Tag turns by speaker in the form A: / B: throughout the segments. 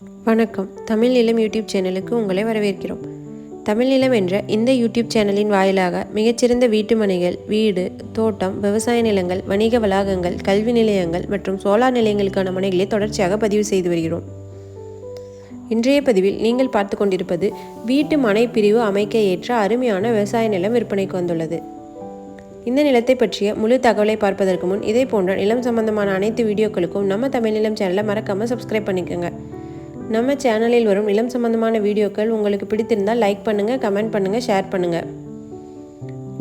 A: வணக்கம். தமிழ் நிலம் யூடியூப் சேனலுக்கு உங்களை வரவேற்கிறோம். தமிழ் நிலம் என்ற இந்த யூடியூப் சேனலின் வாயிலாக மிகச்சிறந்த வீட்டு மனைகள், வீடு, தோட்டம், விவசாய நிலங்கள், வணிக வளாகங்கள், கல்வி நிலையங்கள் மற்றும் சோலார் நிலையங்களுக்கான மனைகளை தொடர்ச்சியாக பதிவு செய்து வருகிறோம். இன்றைய பதிவில் நீங்கள் பார்த்து கொண்டிருப்பது வீட்டு மனை பிரிவு அமைக்க ஏற்ற அருமையான விவசாய நிலம் விற்பனைக்கு வந்துள்ளது. இந்த நிலத்தை பற்றிய முழு தகவலை பார்ப்பதற்கு முன் இதே போன்ற நிலம் சம்பந்தமான அனைத்து வீடியோக்களுக்கும் நம்ம தமிழ் நிலம் சேனலை மறக்காமல் சப்ஸ்கிரைப் பண்ணிக்கோங்க. நம்ம சேனலில் வரும் நிலம் சம்பந்தமான வீடியோக்கள் உங்களுக்கு பிடித்திருந்தால் லைக் பண்ணுங்கள், கமெண்ட் பண்ணுங்கள், ஷேர் பண்ணுங்கள்.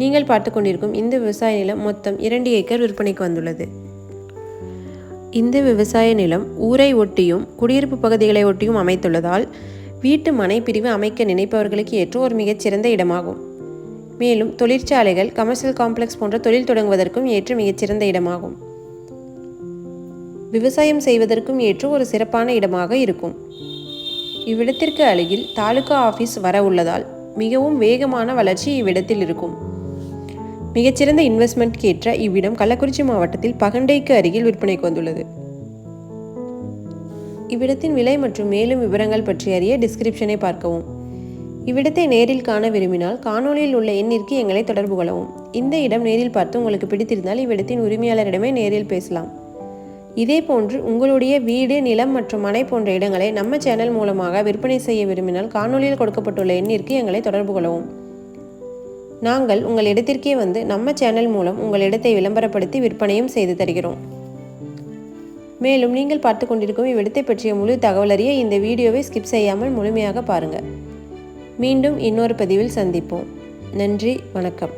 A: நீங்கள் பார்த்து கொண்டிருக்கும் இந்த விவசாய நிலம் மொத்தம் 2 ஏக்கர் விற்பனைக்கு வந்துள்ளது. இந்த விவசாய நிலம் ஊரை ஒட்டியும் குடியிருப்பு பகுதிகளை ஒட்டியும் அமைத்துள்ளதால் வீட்டு மனை பிரிவு அமைக்க நினைப்பவர்களுக்கு ஏற்ற ஒரு மிகச்சிறந்த இடமாகும். மேலும் தொழிற்சாலைகள், கமர்ஷியல் காம்ப்ளெக்ஸ் போன்ற தொழில் தொடங்குவதற்கும் ஏற்ற மிகச்சிறந்த இடமாகும். விவசாயம் செய்வதற்கும் ஏற்ற ஒரு சிறப்பான இடமாக இருக்கும். இவ்விடத்திற்கு அருகில் தாலுகா ஆஃபீஸ் வர உள்ளதால் மிகவும் வேகமான வளர்ச்சி இவ்விடத்தில் இருக்கும். மிகச்சிறந்த இன்வெஸ்ட்மெண்ட் ஏற்ற இவ்விடம் கள்ளக்குறிச்சி மாவட்டத்தில் பகண்டைக்கு அருகில் விற்பனைக்கு வந்துள்ளது. இவ்விடத்தின் விலை மற்றும் மேலும் விவரங்கள் பற்றி அறிய டிஸ்கிரிப்ஷனை பார்க்கவும். இவ்விடத்தை நேரில் காண விரும்பினால் காணொலியில் உள்ள எண்ணிற்கு எங்களை தொடர்பு கொள்ளவும். இந்த இடம் நேரில் பார்த்து உங்களுக்கு பிடித்திருந்தால் இவ்விடத்தின் உரிமையாளரிடமே நேரில் பேசலாம். இதே போன்று உங்களுடைய வீடு, நிலம் மற்றும் மனை போன்ற இடங்களை நம்ம சேனல் மூலமாக விற்பனை செய்ய விரும்பினால் காணொலியில் கொடுக்கப்பட்டுள்ள எண்ணிற்கு எங்களை தொடர்பு கொள்ளவும். நாங்கள் உங்கள் இடத்திற்கே வந்து நம்ம சேனல் மூலம் உங்கள் இடத்தை விளம்பரப்படுத்தி விற்பனையும் செய்து தருகிறோம். மேலும் நீங்கள் பார்த்து கொண்டிருக்கும் இவ்விடத்தை பற்றிய முழு தகவல் அறிய இந்த வீடியோவை ஸ்கிப் செய்யாமல் முழுமையாக பாருங்கள். மீண்டும் இன்னொரு பதிவில் சந்திப்போம். நன்றி, வணக்கம்.